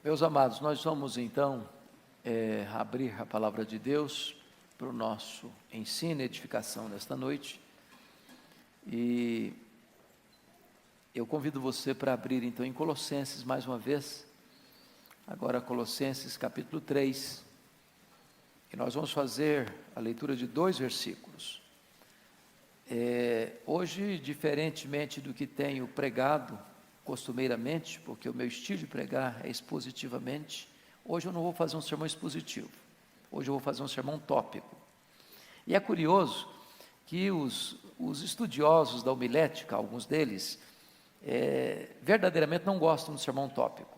Meus amados, nós vamos então abrir a palavra de Deus para o nosso ensino e edificação nesta noite. E eu convido você para abrir então em Colossenses mais uma vez, agora Colossenses capítulo 3, e nós vamos fazer a leitura de 2 versículos. Hoje, diferentemente do que tenho pregado costumeiramente, porque o meu estilo de pregar é expositivamente, hoje eu não vou fazer um sermão expositivo, hoje eu vou fazer um sermão tópico. E é curioso que os estudiosos da homilética, alguns deles, verdadeiramente não gostam do sermão tópico.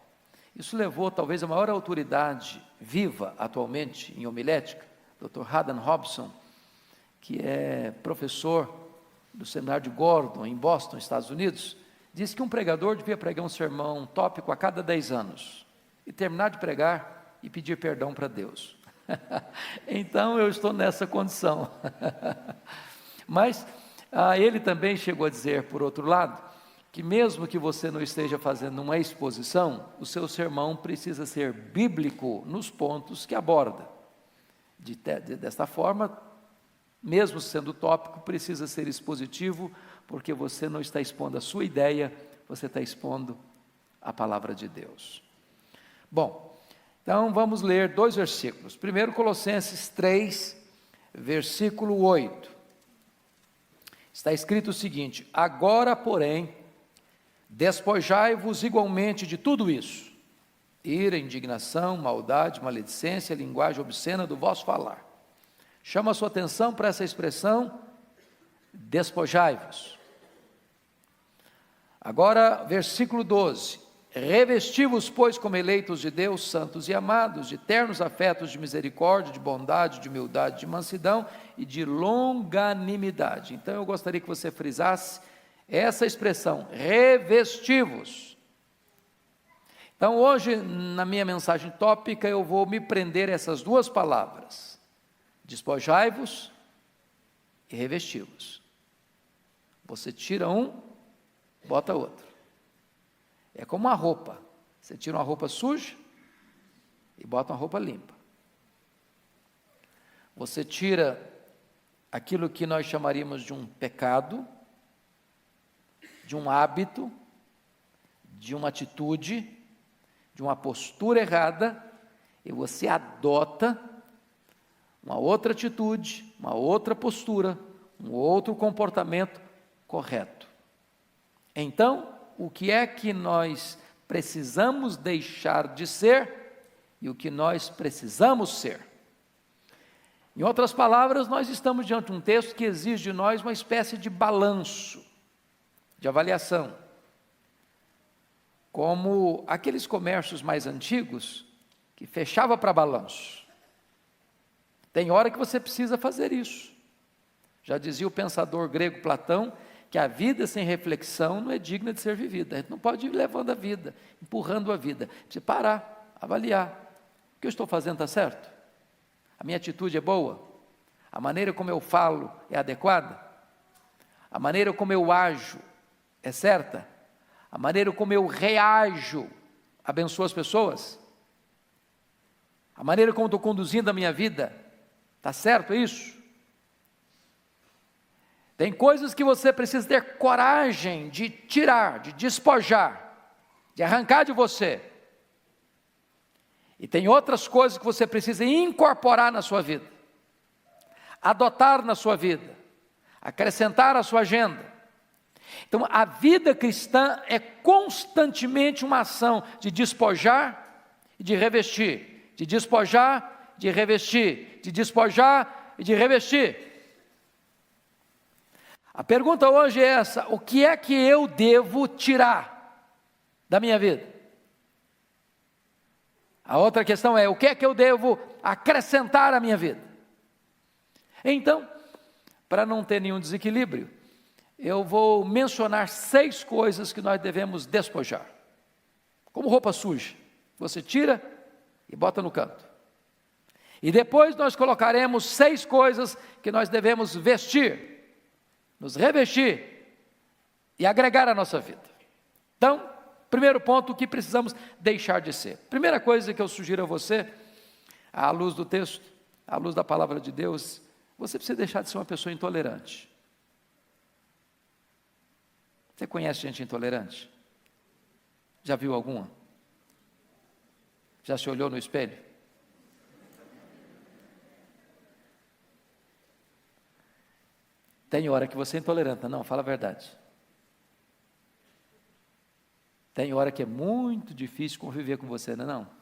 Isso levou talvez a maior autoridade viva atualmente em homilética, Dr. Haddon Robson, que é professor do seminário de Gordon, em Boston, Estados Unidos, disse que um pregador devia pregar um sermão tópico a cada 10 anos, e terminar de pregar e pedir perdão para Deus. Então eu estou nessa condição. Mas ele também chegou a dizer, por outro lado, que mesmo que você não esteja fazendo uma exposição, o seu sermão precisa ser bíblico nos pontos que aborda. Desta forma, mesmo sendo tópico, precisa ser expositivo, porque você não está expondo a sua ideia, você está expondo a palavra de Deus. Bom, então vamos ler 2 versículos. Primeiro, Colossenses 3, versículo 8. Está escrito o seguinte: agora, porém, despojai-vos igualmente de tudo isso: ira, indignação, maldade, maledicência, linguagem obscena do vosso falar. Chama a sua atenção para essa expressão, despojai-vos. Agora, versículo 12: revesti-vos, pois, como eleitos de Deus, santos e amados, de ternos afetos de misericórdia, de bondade, de humildade, de mansidão e de longanimidade. Então eu gostaria que você frisasse essa expressão, revesti-vos. Então hoje, na minha mensagem tópica, eu vou me prender a essas 2 palavras: despojai-vos e revesti-vos. Você tira um, bota outro. É como uma roupa. Você tira uma roupa suja e bota uma roupa limpa. Você tira aquilo que nós chamaríamos de um pecado, de um hábito, de uma atitude, de uma postura errada, e você adota uma outra atitude, uma outra postura, um outro comportamento correto. Então, o que é que nós precisamos deixar de ser e o que nós precisamos ser? Em outras palavras, nós estamos diante de um texto que exige de nós uma espécie de balanço, de avaliação. Como aqueles comércios mais antigos que fechava para balanço. Tem hora que você precisa fazer isso. Já dizia o pensador grego Platão, que a vida sem reflexão não é digna de ser vivida. A gente não pode ir levando a vida, empurrando a vida. Precisa parar, avaliar. O que eu estou fazendo está certo? A minha atitude é boa? A maneira como eu falo é adequada? A maneira como eu ajo é certa? A maneira como eu reajo abençoa as pessoas? A maneira como estou conduzindo a minha vida, está certo isso? Tem coisas que você precisa ter coragem de tirar, de despojar, de arrancar de você. E tem outras coisas que você precisa incorporar na sua vida, adotar na sua vida, acrescentar à sua agenda. Então, a vida cristã é constantemente uma ação de despojar e de revestir, de despojar, de revestir, de despojar e de revestir. A pergunta hoje é essa: o que é que eu devo tirar da minha vida? A outra questão é: o que é que eu devo acrescentar à minha vida? Então, para não ter nenhum desequilíbrio, eu vou mencionar 6 coisas que nós devemos despojar. Como roupa suja, você tira e bota no canto. E depois nós colocaremos 6 coisas que nós devemos vestir, nos revestir e agregar à nossa vida. Então, primeiro ponto, o que precisamos deixar de ser. Primeira coisa que eu sugiro a você, à luz do texto, à luz da palavra de Deus, você precisa deixar de ser uma pessoa intolerante. Você conhece gente intolerante? Já viu alguma? Já se olhou no espelho? Tem hora que você é intolerante, não, fala a verdade. Tem hora que é muito difícil conviver com você, não é não?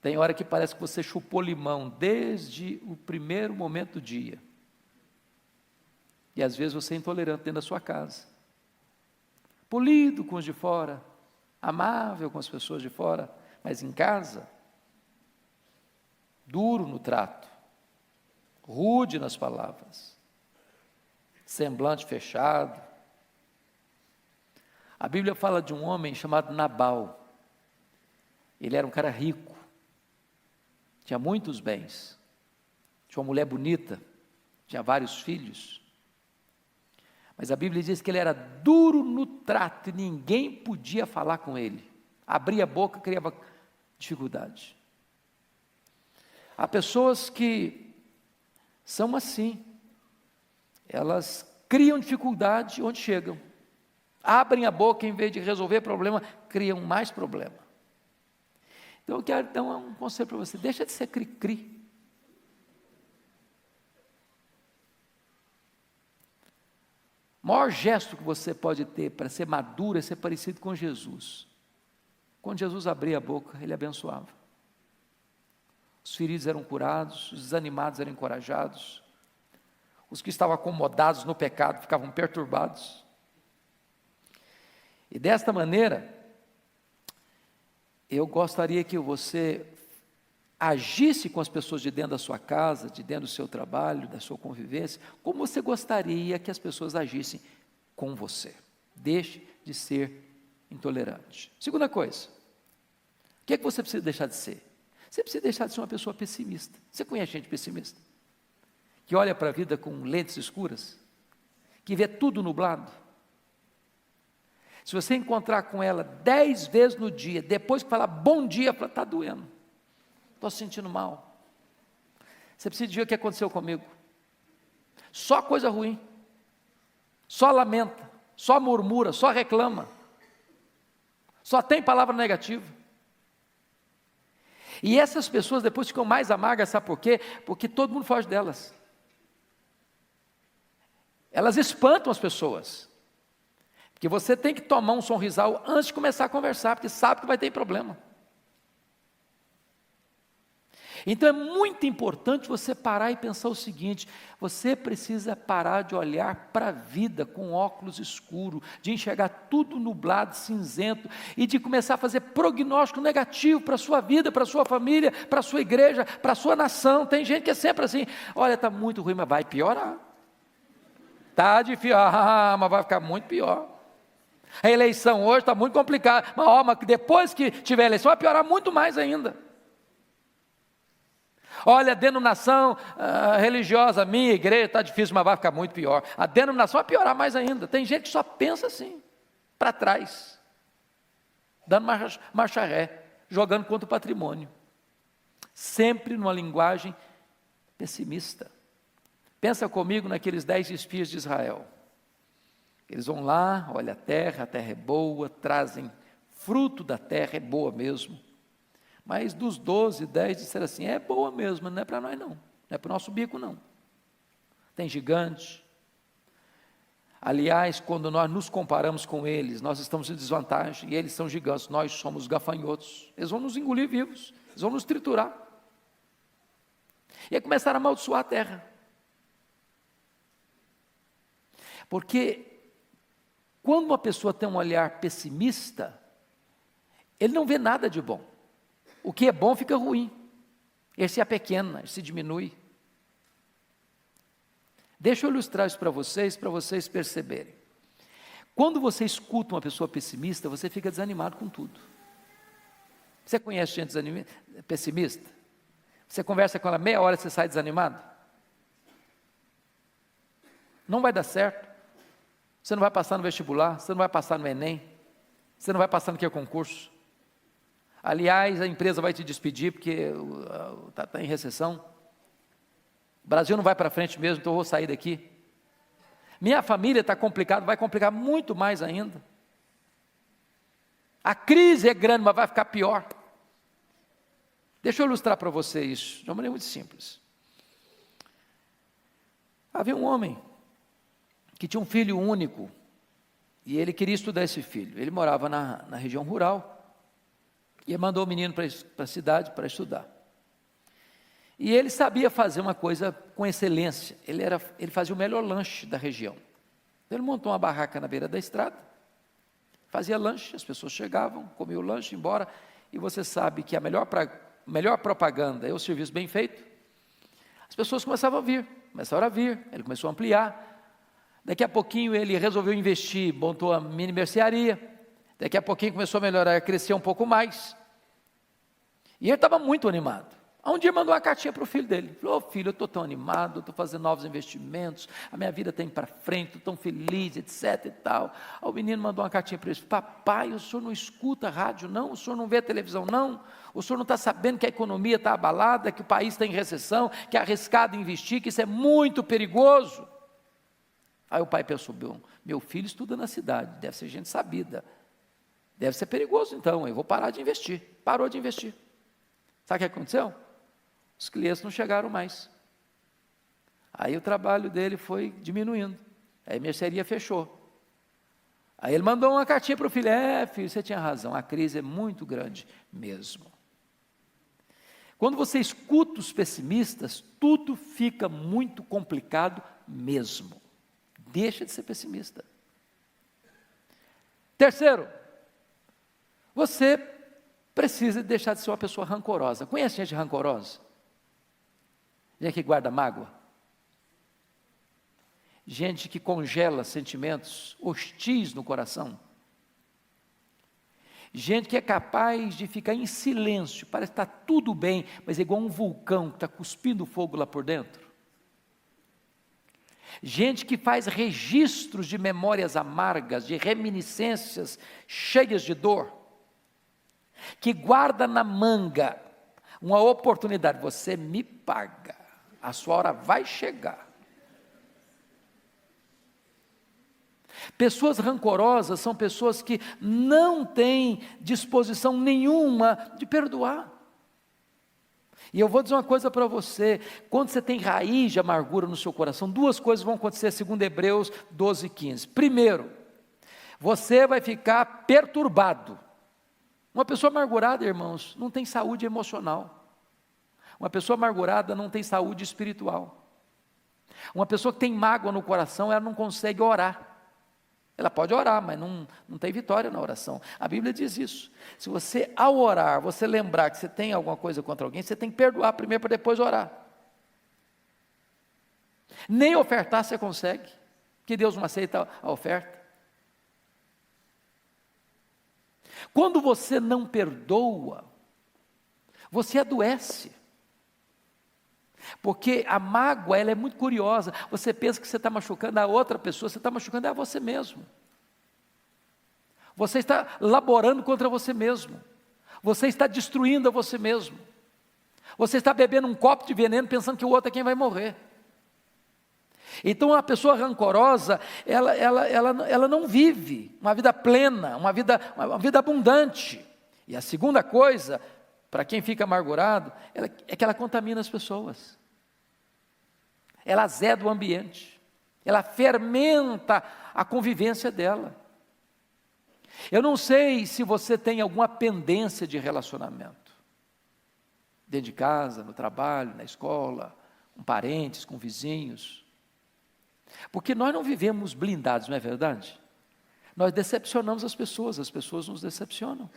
Tem hora que parece que você chupou limão desde o primeiro momento do dia. E às vezes você é intolerante dentro da sua casa. Polido com os de fora, amável com as pessoas de fora, mas em casa, duro no trato, rude nas palavras, semblante fechado. A Bíblia fala de um homem chamado Nabal. Ele era um cara rico, tinha muitos bens, tinha uma mulher bonita, tinha vários filhos. Mas a Bíblia diz que ele era duro no trato e ninguém podia falar com ele. Abria a boca, criava dificuldade. Há pessoas que são assim. Elas criam dificuldade onde chegam. Abrem a boca, em vez de resolver problema, criam mais problema. Então eu quero dar um conselho para você. Deixa de ser cri-cri. O maior gesto que você pode ter para ser maduro é ser parecido com Jesus. Quando Jesus abria a boca, ele abençoava. Os feridos eram curados, os desanimados eram encorajados, os que estavam acomodados no pecado ficavam perturbados. E desta maneira, eu gostaria que você agisse com as pessoas de dentro da sua casa, de dentro do seu trabalho, da sua convivência, como você gostaria que as pessoas agissem com você. Deixe de ser intolerante. Segunda coisa, o que é que você precisa deixar de ser? Você precisa deixar de ser uma pessoa pessimista. Você conhece gente pessimista? Que olha para a vida com lentes escuras? Que vê tudo nublado? Se você encontrar com ela 10 vezes no dia, depois que falar bom dia, fala, está doendo. Estou se sentindo mal. Você precisa dizer o que aconteceu comigo. Só coisa ruim. Só lamenta. Só murmura. Só reclama. Só tem palavra negativa. E essas pessoas depois ficam mais amargas, sabe por quê? Porque todo mundo foge delas. Elas espantam as pessoas. Porque você tem que tomar um sorrisal antes de começar a conversar, porque sabe que vai ter problema. Então é muito importante você parar e pensar o seguinte: você precisa parar de olhar para a vida com óculos escuros, de enxergar tudo nublado, cinzento, e de começar a fazer prognóstico negativo para a sua vida, para a sua família, para a sua igreja, para a sua nação. Tem gente que é sempre assim: olha, está muito ruim, mas vai piorar. Está difícil, mas vai ficar muito pior. A eleição hoje está muito complicada, mas depois que tiver a eleição vai piorar muito mais ainda. Olha, a denominação religiosa, minha igreja está difícil, mas vai ficar muito pior. A denominação vai piorar mais ainda. Tem gente que só pensa assim, para trás, dando marcha ré, jogando contra o patrimônio. Sempre numa linguagem pessimista. Pensa comigo naqueles 10 espias de Israel. Eles vão lá, olha a terra é boa, trazem fruto da terra, é boa mesmo. Mas dos 12, 10 disseram assim, é boa mesmo, não é para nós não, não é para o nosso bico não. Tem gigante. Aliás, quando nós nos comparamos com eles, nós estamos em desvantagem, e eles são gigantes, nós somos gafanhotos. Eles vão nos engolir vivos, eles vão nos triturar. E aí começaram a amaldiçoar a terra. Porque quando uma pessoa tem um olhar pessimista, ele não vê nada de bom. O que é bom fica ruim. Ele se apequena, ele se diminui. Deixa eu ilustrar isso para vocês perceberem. Quando você escuta uma pessoa pessimista, você fica desanimado com tudo. Você conhece gente pessimista? Você conversa com ela meia hora e você sai desanimado? Não vai dar certo. Você não vai passar no vestibular, você não vai passar no Enem, você não vai passar no que é concurso. Aliás, a empresa vai te despedir porque está em recessão. O Brasil não vai para frente mesmo, então eu vou sair daqui. Minha família está complicada, vai complicar muito mais ainda. A crise é grande, mas vai ficar pior. Deixa eu ilustrar para você isso, de uma maneira muito simples. Havia um homem que tinha um filho único, e ele queria estudar esse filho. Ele morava na região rural, e ele mandou o menino para a cidade para estudar. E ele sabia fazer uma coisa com excelência, ele fazia o melhor lanche da região. Ele montou uma barraca na beira da estrada, fazia lanche, as pessoas chegavam, comiam o lanche, embora, e você sabe que a melhor propaganda é o serviço bem feito. As pessoas começaram a vir, ele começou a ampliar. Daqui a pouquinho ele resolveu investir, montou a mini mercearia. Daqui a pouquinho começou a melhorar, a crescer um pouco mais. E ele estava muito animado. Um dia mandou uma cartinha para o filho dele. Falou: filho, eu estou tão animado, estou fazendo novos investimentos, a minha vida está indo para frente, estou tão feliz, etc e tal. Aí o menino mandou uma cartinha para ele: papai, o senhor não escuta rádio não? O senhor não vê televisão não? O senhor não está sabendo que a economia está abalada, que o país está em recessão, que é arriscado investir, que isso é muito perigoso? Aí o pai pensou: meu filho estuda na cidade, deve ser gente sabida, deve ser perigoso então, eu vou parar de investir. Parou de investir. Sabe o que aconteceu? Os clientes não chegaram mais. Aí o trabalho dele foi diminuindo. Aí a mercearia fechou. Aí ele mandou uma cartinha para o filho: filho, você tinha razão, a crise é muito grande mesmo. Quando você escuta os pessimistas, tudo fica muito complicado mesmo. Deixa de ser pessimista. Terceiro, você precisa deixar de ser uma pessoa rancorosa. Conhece gente rancorosa? Gente que guarda mágoa? Gente que congela sentimentos hostis no coração? Gente que é capaz de ficar em silêncio, parece que está tudo bem, mas é igual um vulcão que está cuspindo fogo lá por dentro. Gente que faz registros de memórias amargas, de reminiscências cheias de dor, que guarda na manga uma oportunidade: você me paga, a sua hora vai chegar. Pessoas rancorosas são pessoas que não têm disposição nenhuma de perdoar. E eu vou dizer uma coisa para você: quando você tem raiz de amargura no seu coração, duas coisas vão acontecer segundo Hebreus 12:15. Primeiro, você vai ficar perturbado. Uma pessoa amargurada, irmãos, não tem saúde emocional. Uma pessoa amargurada não tem saúde espiritual. Uma pessoa que tem mágoa no coração, ela não consegue orar. Ela pode orar, mas não tem vitória na oração. A Bíblia diz isso. Se você, ao orar, você lembrar que você tem alguma coisa contra alguém, você tem que perdoar primeiro para depois orar. Nem ofertar você consegue, porque Deus não aceita a oferta. Quando você não perdoa, você adoece. Porque a mágoa, ela é muito curiosa. Você pensa que você está machucando a outra pessoa, você está machucando a você mesmo. Você está laborando contra você mesmo. Você está destruindo a você mesmo. Você está bebendo um copo de veneno pensando que o outro é quem vai morrer. Então a pessoa rancorosa, ela não vive uma vida plena, uma vida abundante. E a segunda coisa, para quem fica amargurado, é que ela contamina as pessoas. Ela azeda o ambiente. Ela fermenta a convivência dela. Eu não sei se você tem alguma pendência de relacionamento. Dentro de casa, no trabalho, na escola, com parentes, com vizinhos. Porque nós não vivemos blindados, não é verdade? Nós decepcionamos as pessoas nos decepcionam.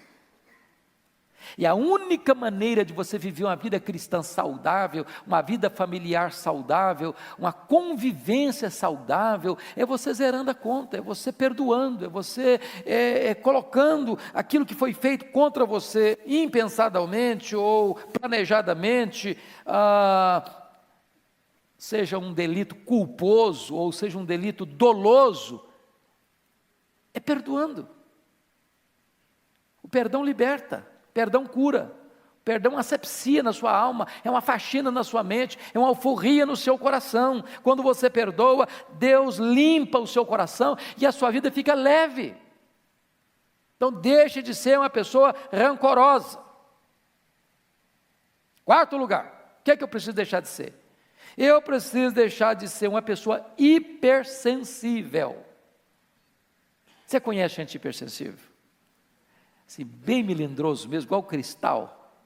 E a única maneira de você viver uma vida cristã saudável, uma vida familiar saudável, uma convivência saudável, é você zerando a conta, é você perdoando, é você colocando aquilo que foi feito contra você, impensadamente ou planejadamente, seja um delito culposo ou seja um delito doloso, É perdoando. O perdão liberta, o perdão cura, o perdão asepsia na sua alma, é uma faxina na sua mente, é uma alforria no seu coração. Quando você perdoa, Deus limpa o seu coração e a sua vida fica leve. Então deixe de ser uma pessoa rancorosa. Quarto lugar, o que é que eu preciso deixar de ser? Eu preciso deixar de ser uma pessoa hipersensível. Você conhece gente hipersensível? Assim, bem melindroso mesmo, igual cristal.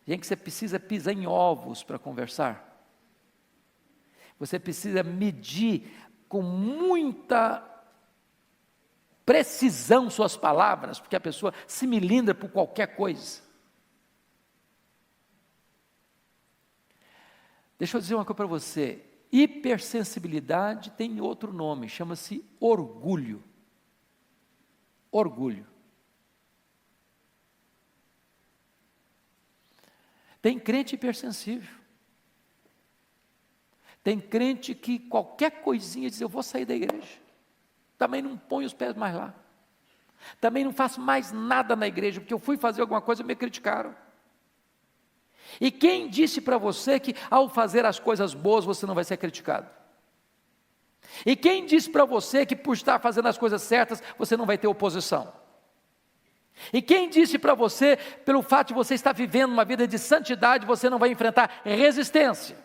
Gente que você precisa pisar em ovos para conversar. Você precisa medir com muita precisão suas palavras, porque a pessoa se melindra por qualquer coisa. Deixa eu dizer uma coisa para você, hipersensibilidade tem outro nome, chama-se orgulho. Orgulho. Tem crente hipersensível. Tem crente que qualquer coisinha diz, eu vou sair da igreja. Também não ponho os pés mais lá. Também não faço mais nada na igreja, porque eu fui fazer alguma coisa e me criticaram. E quem disse para você que ao fazer as coisas boas você não vai ser criticado? E quem disse para você que por estar fazendo as coisas certas você não vai ter oposição? E quem disse para você, pelo fato de você estar vivendo uma vida de santidade, você não vai enfrentar resistência?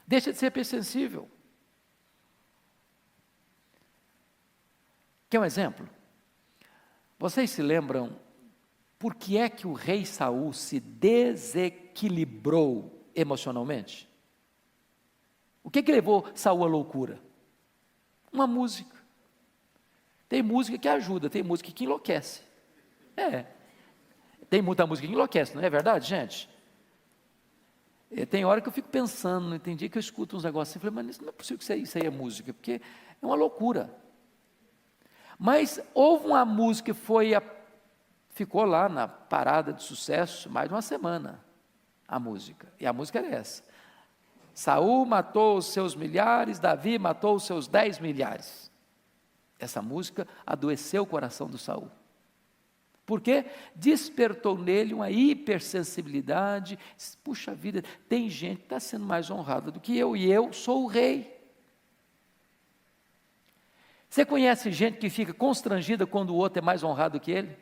Deixa de ser hipersensível. Quer um exemplo? Vocês se lembram por que é que o rei Saul se desequilibrou emocionalmente? O que levou Saul à loucura? Uma música. Tem música que ajuda, tem música que enlouquece. Tem muita música que enlouquece, não é verdade, gente? Tem hora que eu fico pensando, tem dia que eu escuto uns negócios assim, eu falei, mas não é possível que isso aí é música, porque é uma loucura. Mas houve uma música que ficou lá na parada de sucesso mais de uma semana, a música, e a música era essa: Saul matou os seus milhares, Davi matou os seus 10 milhares. Essa música adoeceu o coração do Saul. Por quê? Despertou nele uma hipersensibilidade. Puxa vida, tem gente que está sendo mais honrada do que eu, e eu sou o rei. Você conhece gente que fica constrangida quando o outro é mais honrado que ele?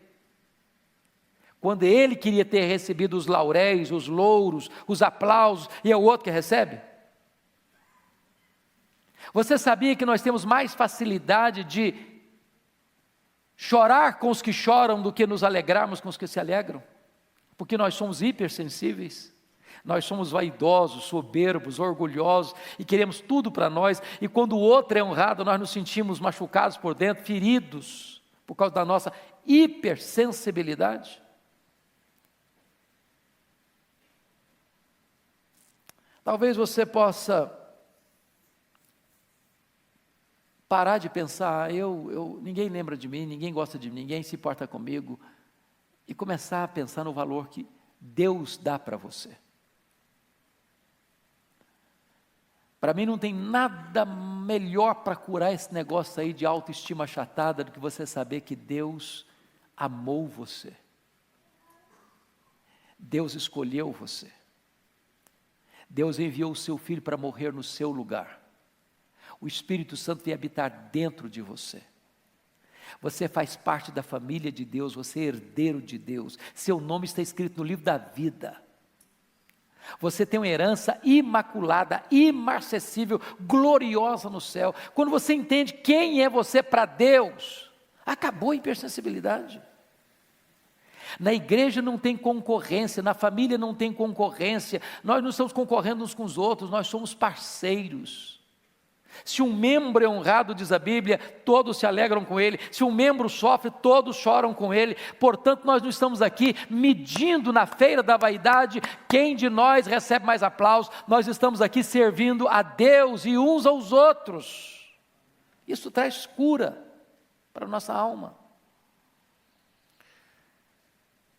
Quando ele queria ter recebido os lauréis, os louros, os aplausos, e é o outro que recebe? Você sabia que nós temos mais facilidade de chorar com os que choram do que nos alegrarmos com os que se alegram? Porque nós somos hipersensíveis, nós somos vaidosos, soberbos, orgulhosos e queremos tudo para nós, e quando o outro é honrado, nós nos sentimos machucados por dentro, feridos, por causa da nossa hipersensibilidade. Talvez você possa parar de pensar, ninguém lembra de mim, ninguém gosta de mim, ninguém se importa comigo, e começar a pensar no valor que Deus dá para você. Para mim não tem nada melhor para curar esse negócio aí de autoestima achatada do que você saber que Deus amou você. Deus escolheu você. Deus enviou o seu Filho para morrer no seu lugar. O Espírito Santo vem habitar dentro de você. Você faz parte da família de Deus, você é herdeiro de Deus. Seu nome está escrito no livro da vida. Você tem uma herança imaculada, imarcessível, gloriosa no céu. Quando você entende quem é você para Deus, acabou a hipersensibilidade. Na igreja não tem concorrência, na família não tem concorrência, nós não estamos concorrendo uns com os outros, nós somos parceiros. Se um membro é honrado, diz a Bíblia, todos se alegram com ele. Se um membro sofre, todos choram com ele. Portanto, nós não estamos aqui medindo na feira da vaidade quem de nós recebe mais aplausos. Nós estamos aqui servindo a Deus e uns aos outros. Isso traz cura para a nossa alma.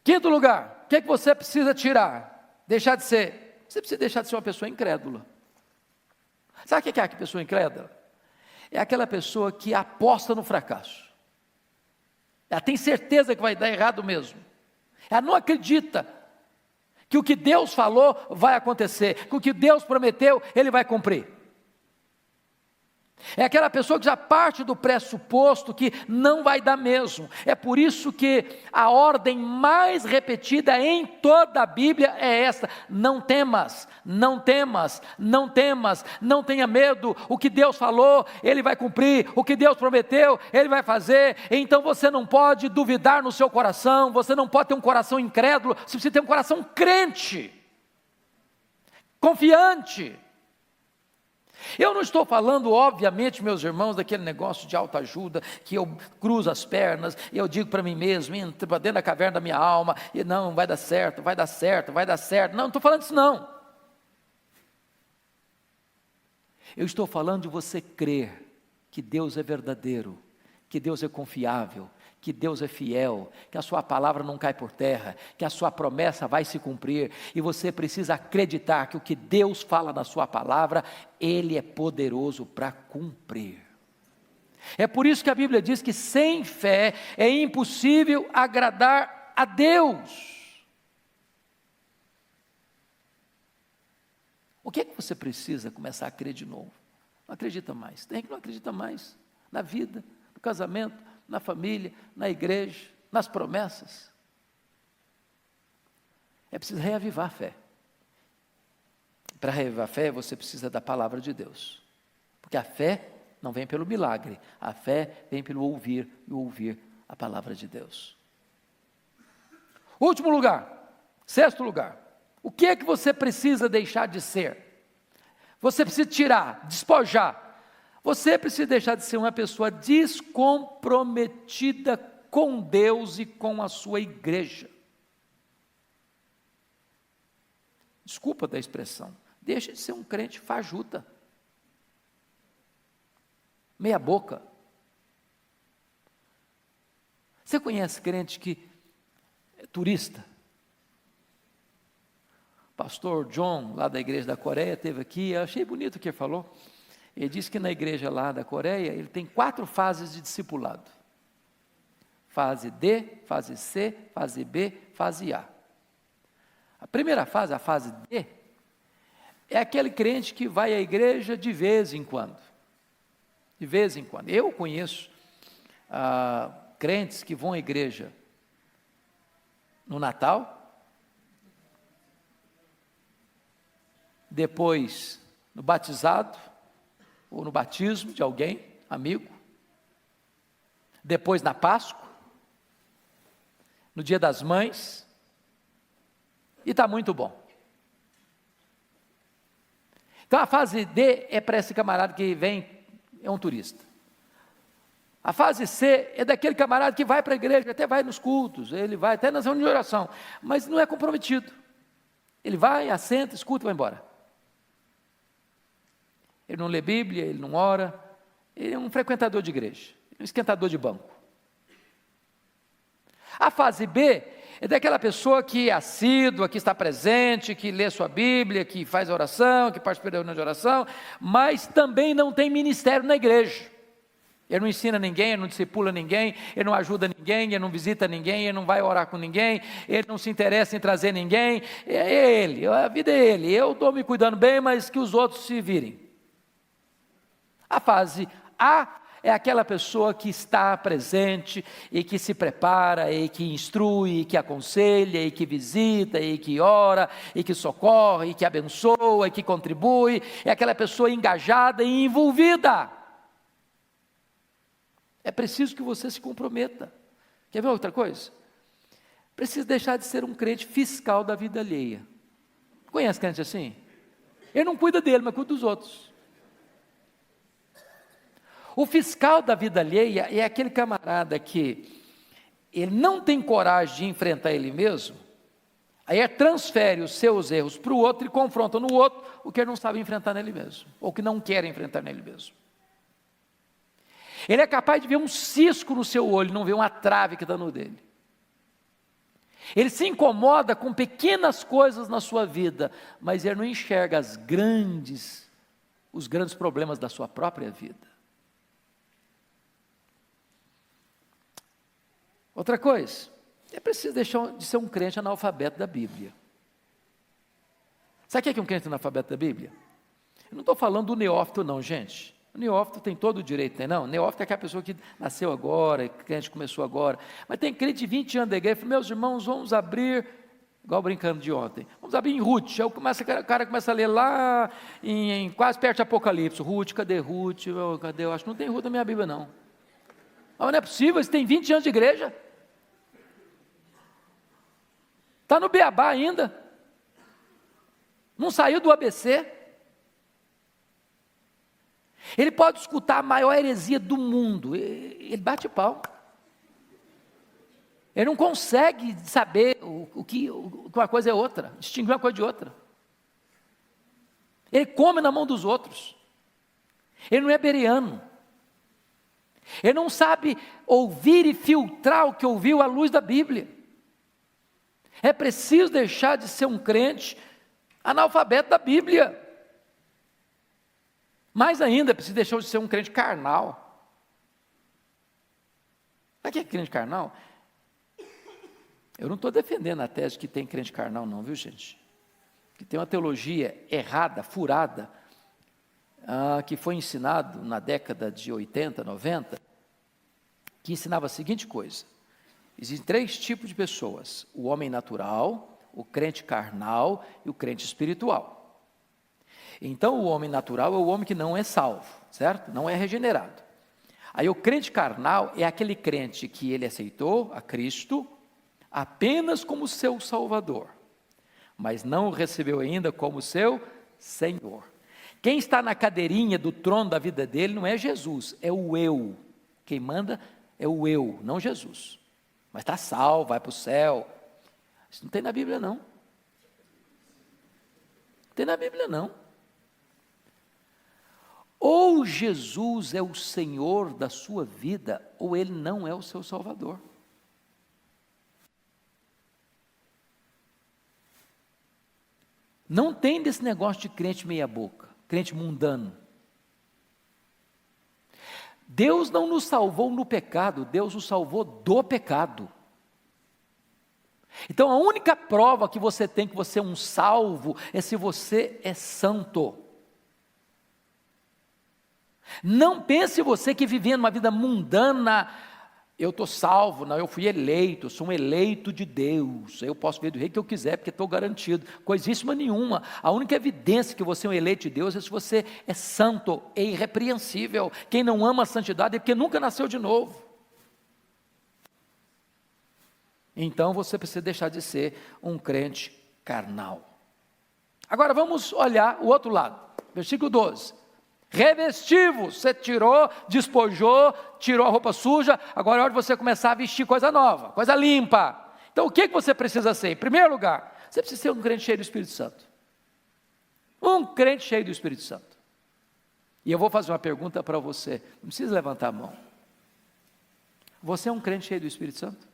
Quinto lugar, o que você precisa tirar? Deixar de ser. Você precisa deixar de ser uma pessoa incrédula. Sabe o que é a pessoa incrédula? é aquela pessoa que aposta no fracasso. Ela tem certeza que vai dar errado mesmo. Ela não acredita que o que Deus falou vai acontecer, que o que Deus prometeu, Ele vai cumprir. É aquela pessoa que já parte do pressuposto que não vai dar mesmo. É por isso que a ordem mais repetida em toda a Bíblia é esta: não temas, não temas, não temas, não tenha medo. O que Deus falou, Ele vai cumprir. O que Deus prometeu, Ele vai fazer. Então você não pode duvidar no seu coração, você não pode ter um coração incrédulo, você precisa ter um coração crente, confiante. Eu não estou falando, obviamente, meus irmãos, daquele negócio de autoajuda, que eu cruzo as pernas, e eu digo para mim mesmo, entra para dentro da caverna da minha alma, e não, vai dar certo, vai dar certo, vai dar certo. Não estou falando disso não. Eu estou falando de você crer que Deus é verdadeiro, que Deus é confiável, que Deus é fiel, que a sua palavra não cai por terra, que a sua promessa vai se cumprir, e você precisa acreditar que o que Deus fala na sua palavra, Ele é poderoso para cumprir. É por isso que a Bíblia diz que sem fé é impossível agradar a Deus. O que é que você precisa começar a crer de novo? Não acredita mais, tem que não acredita mais, na vida, no casamento, na família, na igreja, nas promessas. É preciso reavivar a fé. Para reavivar a fé, você precisa da palavra de Deus. Porque a fé não vem pelo milagre, a fé vem pelo ouvir e ouvir a palavra de Deus. Último lugar, sexto lugar. O que é que você precisa deixar de ser? Você precisa tirar, despojar. Você precisa deixar de ser uma pessoa descomprometida com Deus e com a sua igreja. Desculpa da expressão, deixa de ser um crente fajuta, meia boca. Você conhece crente que é turista? Pastor John, lá da igreja da Coreia, esteve aqui, eu achei bonito o que ele falou. Ele disse que na igreja lá da Coreia, ele tem 4 fases de discipulado. Fase D, fase C, fase B, fase A. A primeira fase, a fase D, é aquele crente que vai à igreja de vez em quando. De vez em quando. Eu conheço crentes que vão à igreja no Natal, depois no batizado, ou no batismo de alguém, amigo, depois na Páscoa, no Dia das Mães, e está muito bom. Então a fase D é para esse camarada que vem, é um turista. A fase C é daquele camarada que vai para a igreja, até vai nos cultos, ele vai até nas reuniões de oração, mas não é comprometido. Ele vai, assenta, escuta e vai embora. Ele não lê Bíblia, ele não ora, ele é um frequentador de igreja, um esquentador de banco. A fase B é daquela pessoa que é assídua, que está presente, que lê sua Bíblia, que faz oração, que participa da reunião de oração, mas também não tem ministério na igreja. Ele não ensina ninguém, ele não discipula ninguém, ele não ajuda ninguém, ele não visita ninguém, ele não vai orar com ninguém, ele não se interessa em trazer ninguém. É ele, a vida é ele, eu estou me cuidando bem, mas que os outros se virem. A fase A é aquela pessoa que está presente e que se prepara, e que instrui, e que aconselha, e que visita, e que ora, e que socorre, e que abençoa, e que contribui. É aquela pessoa engajada e envolvida. É preciso que você se comprometa. Quer ver outra coisa? Precisa deixar de ser um crente fiscal da vida alheia. Conhece crente assim? Ele não cuida dele, mas cuida dos outros. O fiscal da vida alheia é aquele camarada que ele não tem coragem de enfrentar ele mesmo, aí transfere os seus erros para o outro e confronta no outro o que ele não sabe enfrentar nele mesmo, ou que não quer enfrentar nele mesmo. Ele é capaz de ver um cisco no seu olho, não ver uma trave que está no dele. Ele se incomoda com pequenas coisas na sua vida, mas ele não enxerga os grandes problemas da sua própria vida. Outra coisa, é preciso deixar de ser um crente analfabeto da Bíblia. Sabe o que é um crente analfabeto da Bíblia? Eu não estou falando do neófito não, gente. O neófito tem todo o direito, não. O neófito é aquela pessoa que nasceu agora, crente começou agora. Mas tem crente de 20 anos da igreja, fala, meus irmãos, vamos abrir, igual brincando de ontem, vamos abrir em Ruth. Aí o cara começa a ler lá, quase perto de Apocalipse. Ruth, cadê Ruth? Cadê? Eu acho que não tem Ruth na minha Bíblia, não. Mas não é possível, você tem 20 anos de igreja. Está no beabá ainda. Não saiu do ABC. Ele pode escutar a maior heresia do mundo, ele bate pau. Ele não consegue saber que uma coisa é outra, distinguir uma coisa de outra. Ele come na mão dos outros. Ele não é bereano. Ele não sabe ouvir e filtrar o que ouviu à luz da Bíblia. É preciso deixar de ser um crente analfabeto da Bíblia. Mais ainda, é preciso deixar de ser um crente carnal. Sabe o que é crente carnal? Eu não estou defendendo a tese que tem crente carnal não, viu gente? Que tem uma teologia errada, furada, que foi ensinado na década de 80, 90, que ensinava a seguinte coisa: existem 3 tipos de pessoas: o homem natural, o crente carnal e o crente espiritual. Então o homem natural é o homem que não é salvo, certo? Não é regenerado. Aí o crente carnal é aquele crente que ele aceitou a Cristo apenas como seu Salvador, mas não o recebeu ainda como seu Senhor. Quem está na cadeirinha do trono da vida dele não é Jesus, é o eu. Quem manda é o eu, não Jesus. Mas está salvo, vai para o céu. Isso não tem na Bíblia não. Não tem na Bíblia não. Ou Jesus é o Senhor da sua vida, ou Ele não é o seu Salvador. Não tem desse negócio de crente meia boca, crente mundano. Deus não nos salvou no pecado, Deus nos salvou do pecado. Então a única prova que você tem que você é um salvo é se você é santo. Não pense você que vivendo uma vida mundana, eu estou salvo, não, eu fui eleito, eu sou um eleito de Deus, eu posso ver do rei que eu quiser, porque estou garantido, coisíssima nenhuma. A única evidência que você é um eleito de Deus é se você é santo, é irrepreensível. Quem não ama a santidade é porque nunca nasceu de novo. Então você precisa deixar de ser um crente carnal. Agora vamos olhar o outro lado, versículo 12. Revestivos, você tirou, despojou, tirou a roupa suja, agora é hora de você começar a vestir coisa nova, coisa limpa. Então o que você precisa ser? Em primeiro lugar, você precisa ser um crente cheio do Espírito Santo. Um crente cheio do Espírito Santo. E eu vou fazer uma pergunta para você, não precisa levantar a mão. Você é um crente cheio do Espírito Santo?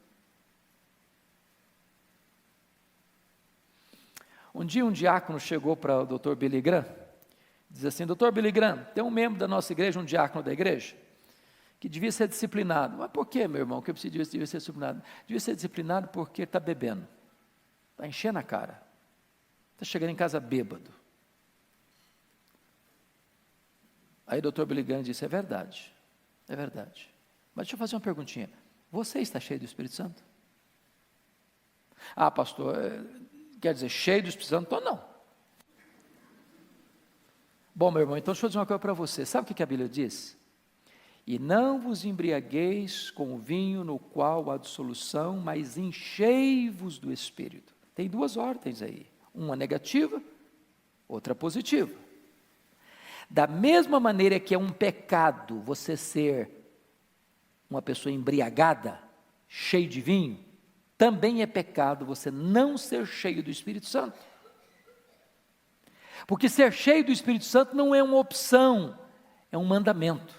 Um dia um diácono chegou para o Dr. Billy Graham, diz assim: Dr. Billy Graham, tem um membro da nossa igreja, um diácono da igreja, que devia ser disciplinado. Mas por que, meu irmão, que eu devia ser disciplinado? Devia ser disciplinado porque está bebendo, está enchendo a cara, está chegando em casa bêbado. Aí o Dr. Billy Graham disse: é verdade, mas deixa eu fazer uma perguntinha, você está cheio do Espírito Santo? Ah, pastor, quer dizer, cheio do Espírito Santo? Estou não. Bom, meu irmão, então deixa eu dizer uma coisa para você. Sabe o que a Bíblia diz? E não vos embriagueis com o vinho no qual há dissolução, mas enchei-vos do Espírito. Tem 2 ordens aí. Uma negativa, outra positiva. Da mesma maneira que é um pecado você ser uma pessoa embriagada, cheio de vinho, também é pecado você não ser cheio do Espírito Santo. Porque ser cheio do Espírito Santo não é uma opção, é um mandamento.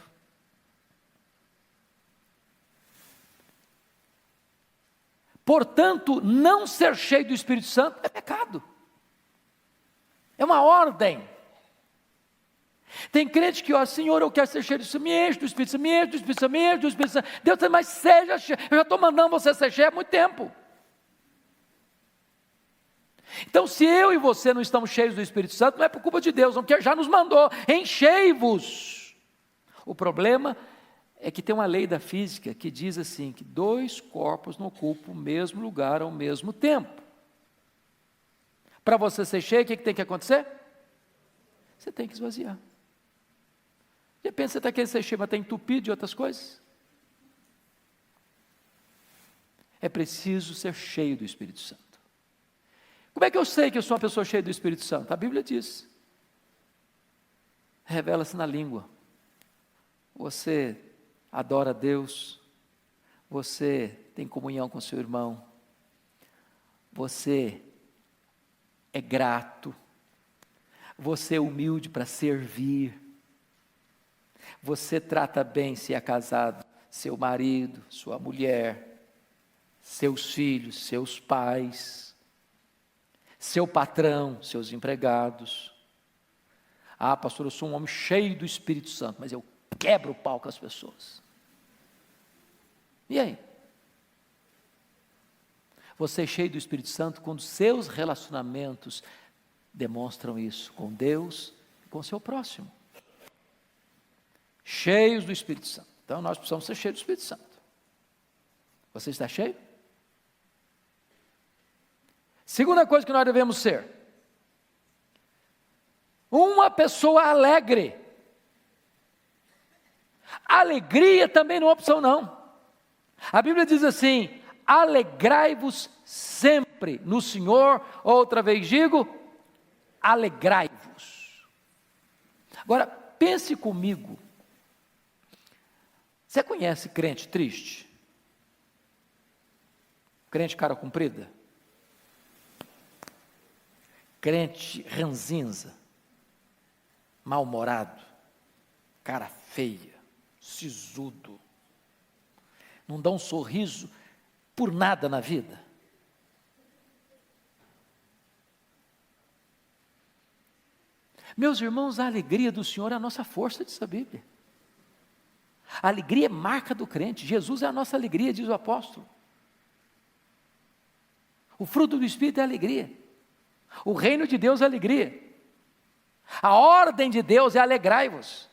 Portanto, não ser cheio do Espírito Santo é pecado. É uma ordem. Tem crente que ora, Senhor, eu quero ser cheio do Espírito, me enche do Espírito Santo, me enche do Espírito Santo, me enche do Espírito Santo. Deus diz, mas seja cheio, eu já estou mandando você ser cheio há muito tempo. Então, se eu e você não estamos cheios do Espírito Santo, não é por culpa de Deus, não, porque já nos mandou, enchei-vos. O problema é que tem uma lei da física que diz assim, que 2 corpos não ocupam o mesmo lugar ao mesmo tempo. Para você ser cheio, o que tem que acontecer? Você tem que esvaziar. De repente você está querendo ser cheio, mas está entupido de outras coisas. É preciso ser cheio do Espírito Santo. Como é que eu sei que eu sou uma pessoa cheia do Espírito Santo? A Bíblia diz. Revela-se na língua. Você adora a Deus. Você tem comunhão com seu irmão. Você é grato. Você é humilde para servir. Você trata bem, se é casado, seu marido, sua mulher, seus filhos, seus pais, seu patrão, seus empregados. Ah, pastor, eu sou um homem cheio do Espírito Santo, mas eu quebro o pau com as pessoas. E aí? Você é cheio do Espírito Santo quando seus relacionamentos demonstram isso com Deus e com o seu próximo. Cheios do Espírito Santo. Então nós precisamos ser cheios do Espírito Santo. Você está cheio? Segunda coisa que nós devemos ser: uma pessoa alegre. Alegria também não é opção não. A Bíblia diz assim: alegrai-vos sempre no Senhor. Outra vez digo, alegrai-vos. Agora, pense comigo. Você conhece crente triste? Crente cara comprida? Crente ranzinza? Mal-humorado? Cara feia? Sisudo? Não dá um sorriso por nada na vida? Meus irmãos, a alegria do Senhor é a nossa força, diz a Bíblia. A alegria é marca do crente. Jesus é a nossa alegria, diz o apóstolo. O fruto do Espírito é alegria. O reino de Deus é alegria. A ordem de Deus é alegrai-vos.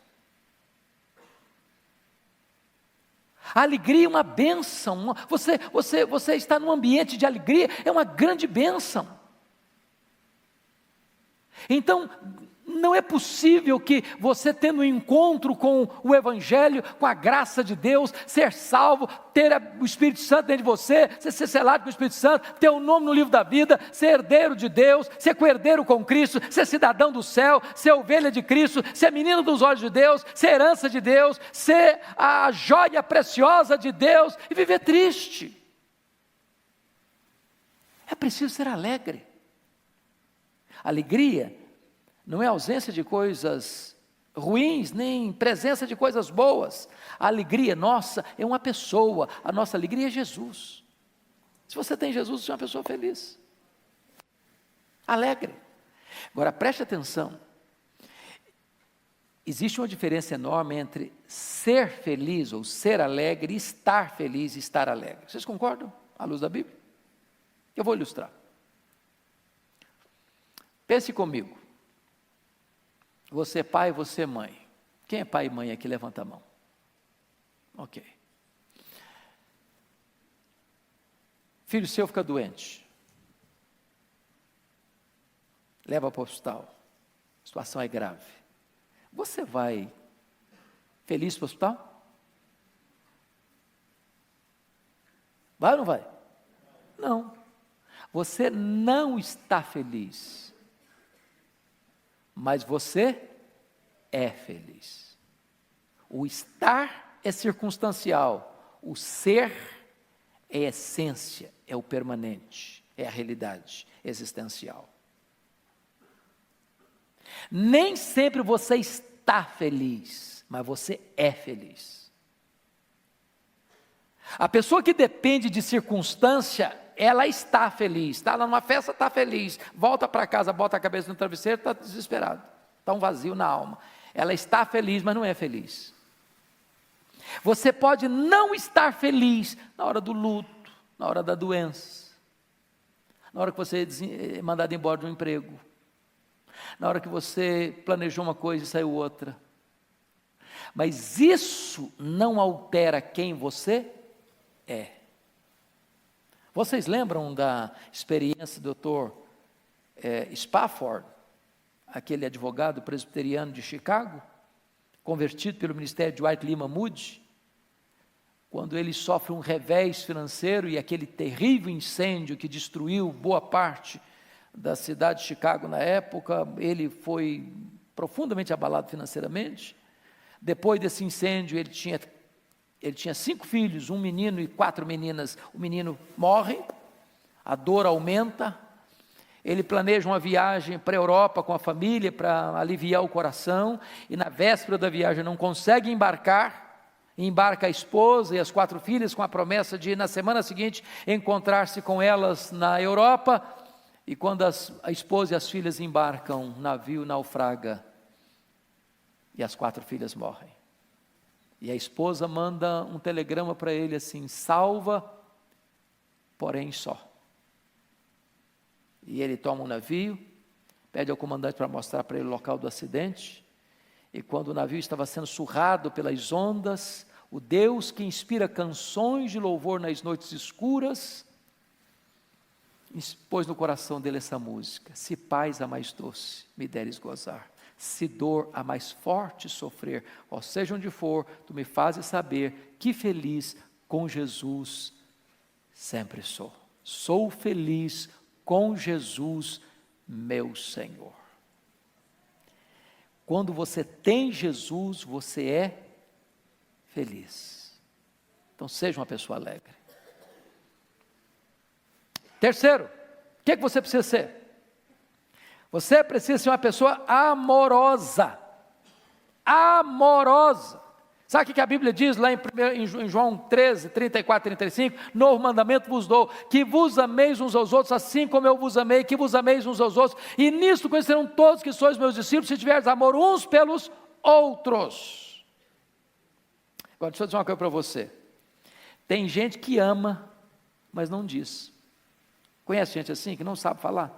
A alegria é uma bênção. Você está num ambiente de alegria, é uma grande bênção. Então, não é possível que você, tendo um encontro com o Evangelho, com a graça de Deus, ser salvo, ter o Espírito Santo dentro de você, ser selado com o Espírito Santo, ter o nome no livro da vida, ser herdeiro de Deus, ser coerdeiro com Cristo, ser cidadão do céu, ser ovelha de Cristo, ser menino dos olhos de Deus, ser herança de Deus, ser a joia preciosa de Deus e viver triste. É preciso ser alegre. Alegria não é ausência de coisas ruins, nem presença de coisas boas. A alegria nossa é uma pessoa, a nossa alegria é Jesus. Se você tem Jesus, você é uma pessoa feliz, alegre. Agora preste atenção, existe uma diferença enorme entre ser feliz ou ser alegre e estar feliz e estar alegre. Vocês concordam à luz da Bíblia? Eu vou ilustrar. Pense comigo. Você é pai, você é mãe. Quem é pai e mãe aqui? Levanta a mão. Ok. Filho seu fica doente. Leva para o hospital. A situação é grave. Você vai feliz para o hospital? Vai ou não vai? Não. Você não está feliz. Mas você é feliz. O estar é circunstancial, o ser é essência, é o permanente, é a realidade existencial. Nem sempre você está feliz, mas você é feliz. A pessoa que depende de circunstância, ela está feliz, está lá numa festa, está feliz, volta para casa, bota a cabeça no travesseiro, está desesperado, está um vazio na alma. Ela está feliz, mas não é feliz. Você pode não estar feliz na hora do luto, na hora da doença, na hora que você é mandado embora de um emprego, na hora que você planejou uma coisa e saiu outra. Mas isso não altera quem você é. Vocês lembram da experiência do Dr. Spafford, aquele advogado presbiteriano de Chicago, convertido pelo ministério de Dwight Lyman Moody, quando ele sofre um revés financeiro e aquele terrível incêndio que destruiu boa parte da cidade de Chicago na época, ele foi profundamente abalado financeiramente. Depois desse incêndio, ele tinha 5 filhos, um menino e 4 meninas. O menino morre, a dor aumenta, ele planeja uma viagem para a Europa com a família para aliviar o coração, e na véspera da viagem não consegue embarcar, embarca a esposa e as 4 filhas com a promessa de, na semana seguinte, encontrar-se com elas na Europa, e quando a esposa e as filhas embarcam, o navio naufraga, e as 4 filhas morrem. E a esposa manda um telegrama para ele assim: salva, porém só. E ele toma um navio, pede ao comandante para mostrar para ele o local do acidente, e quando o navio estava sendo surrado pelas ondas, o Deus que inspira canções de louvor nas noites escuras, pôs no coração dele essa música: se paz a mais doce me deres gozar, se dor a mais forte sofrer, ou seja onde for, tu me fazes saber que feliz com Jesus sempre sou. Sou feliz com Jesus, meu Senhor. Quando você tem Jesus, você é feliz. Então seja uma pessoa alegre. Terceiro, o que você precisa ser? Você precisa ser uma pessoa amorosa. Amorosa. Sabe o que a Bíblia diz lá em João 13, 34, 35? Novo mandamento vos dou, que vos ameis uns aos outros, assim como eu vos amei, que vos ameis uns aos outros. E nisto conhecerão todos que sois meus discípulos, se tiveres amor uns pelos outros. Agora deixa eu dizer uma coisa para você. Tem gente que ama, mas não diz. Conhece gente assim, que não sabe falar?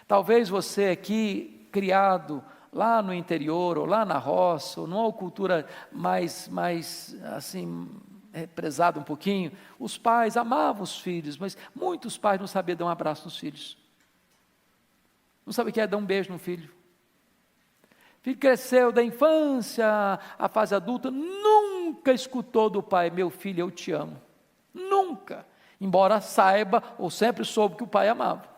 Talvez você aqui, criado lá no interior, ou lá na roça, ou numa cultura mais assim, prezada um pouquinho, os pais amavam os filhos, mas muitos pais não sabiam dar um abraço nos filhos. Não sabiam o que é dar um beijo no filho. O filho cresceu da infância à fase adulta, nunca escutou do pai: meu filho, eu te amo. Nunca. Embora saiba, ou sempre soube que o pai amava.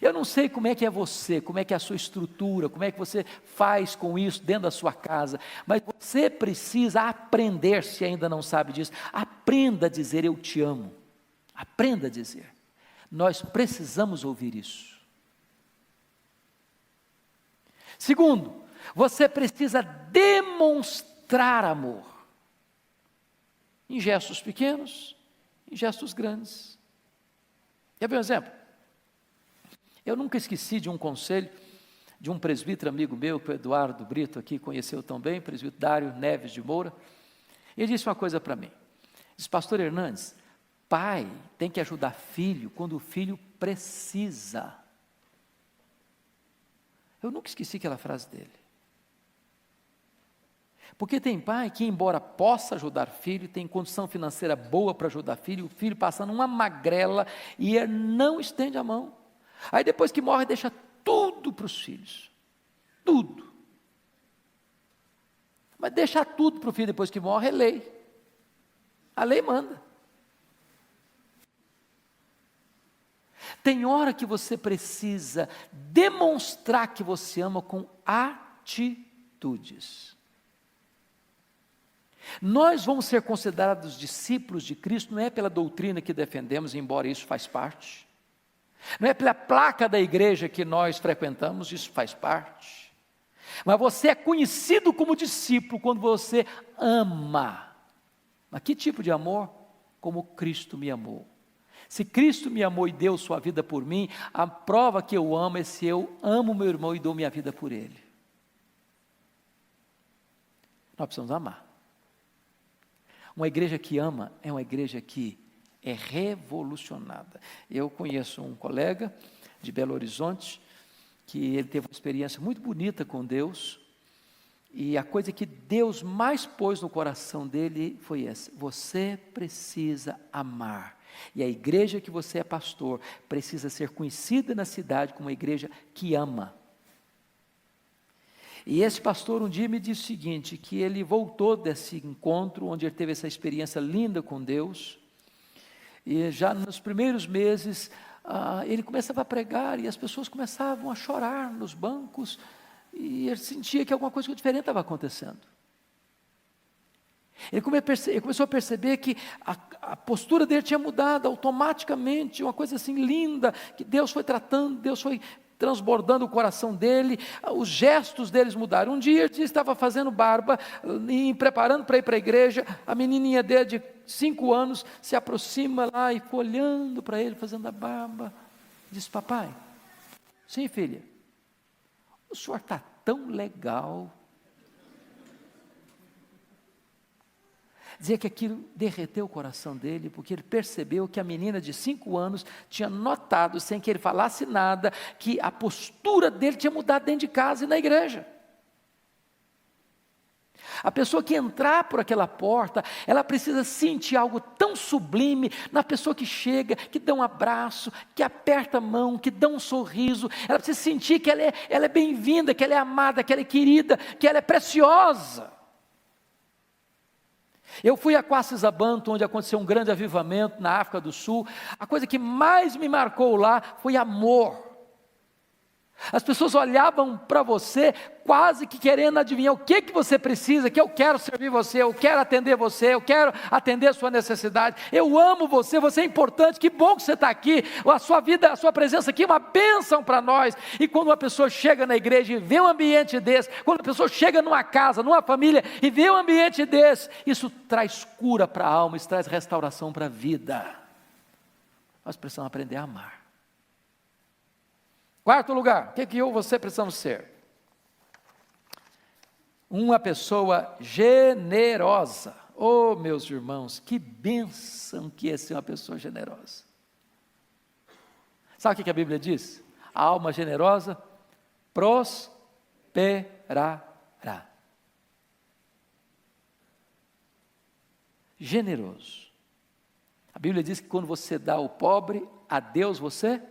Eu não sei como é que é você, como é que é a sua estrutura, como é que você faz com isso dentro da sua casa, mas você precisa aprender, se ainda não sabe disso, aprenda a dizer eu te amo, aprenda a dizer. Nós precisamos ouvir isso. Segundo, você precisa demonstrar amor, em gestos pequenos, em gestos grandes. Quer ver um exemplo? Eu nunca esqueci de um conselho de um presbítero amigo meu, que o Eduardo Brito aqui conheceu tão bem, presbítero Dário Neves de Moura. Ele disse uma coisa para mim. Disse: pastor Hernandes, pai tem que ajudar filho quando o filho precisa. Eu nunca esqueci aquela frase dele. Porque tem pai que, embora possa ajudar filho, tem condição financeira boa para ajudar filho, o filho passando uma magrela e ele não estende a mão. Aí depois que morre, deixa tudo para os filhos. Tudo. Mas deixar tudo para o filho depois que morre é lei. A lei manda. Tem hora que você precisa demonstrar que você ama com atitudes. Nós vamos ser considerados discípulos de Cristo, não é pela doutrina que defendemos, embora isso faz parte. Não é pela placa da igreja que nós frequentamos, isso faz parte. Mas você é conhecido como discípulo quando você ama. Mas que tipo de amor? Como Cristo me amou. Se Cristo me amou e deu sua vida por mim, a prova que eu amo é se eu amo meu irmão e dou minha vida por ele. Nós precisamos amar. Uma igreja que ama é uma igreja que é revolucionada. Eu conheço um colega de Belo Horizonte, que ele teve uma experiência muito bonita com Deus, e a coisa que Deus mais pôs no coração dele foi essa: você precisa amar. E a igreja que você é pastor precisa ser conhecida na cidade como uma igreja que ama. E esse pastor um dia me disse o seguinte, que ele voltou desse encontro, onde ele teve essa experiência linda com Deus, e já nos primeiros meses, ele começava a pregar, e as pessoas começavam a chorar nos bancos, e ele sentia que alguma coisa diferente estava acontecendo. Ele começou a perceber que a postura dele tinha mudado automaticamente, uma coisa assim linda, que Deus foi tratando, Deus foi transbordando o coração dele, os gestos deles mudaram. Um dia ele estava fazendo barba, e preparando para ir para a igreja, a menininha dele de 5 anos se aproxima lá e ficou olhando para ele, fazendo a barba, disse: papai, sim filha, o senhor está tão legal. Dizia que aquilo derreteu o coração dele, porque ele percebeu que a menina de 5 anos tinha notado, sem que ele falasse nada, que a postura dele tinha mudado dentro de casa e na igreja. A pessoa que entrar por aquela porta, ela precisa sentir algo tão sublime na pessoa que chega, que dá um abraço, que aperta a mão, que dá um sorriso. Ela precisa sentir que ela é bem-vinda, que ela é amada, que ela é querida, que ela é preciosa. Eu fui a Quacisabanto, onde aconteceu um grande avivamento na África do Sul. A coisa que mais me marcou lá foi amor. As pessoas olhavam para você quase que querendo adivinhar o que você precisa, que eu quero servir você, eu quero atender você, eu quero atender a sua necessidade, eu amo você, você é importante, que bom que você está aqui, a sua vida, a sua presença aqui é uma bênção para nós. E quando uma pessoa chega na igreja e vê um ambiente desse, quando a pessoa chega numa casa, numa família e vê um ambiente desse, isso traz cura para a alma, isso traz restauração para a vida. Nós precisamos aprender a amar. Quarto lugar, o que eu e você precisamos ser? Uma pessoa generosa. Oh, meus irmãos, que bênção que é ser uma pessoa generosa. Sabe o que a Bíblia diz? A alma generosa prosperará. Generoso. A Bíblia diz que quando você dá ao pobre, a Deus você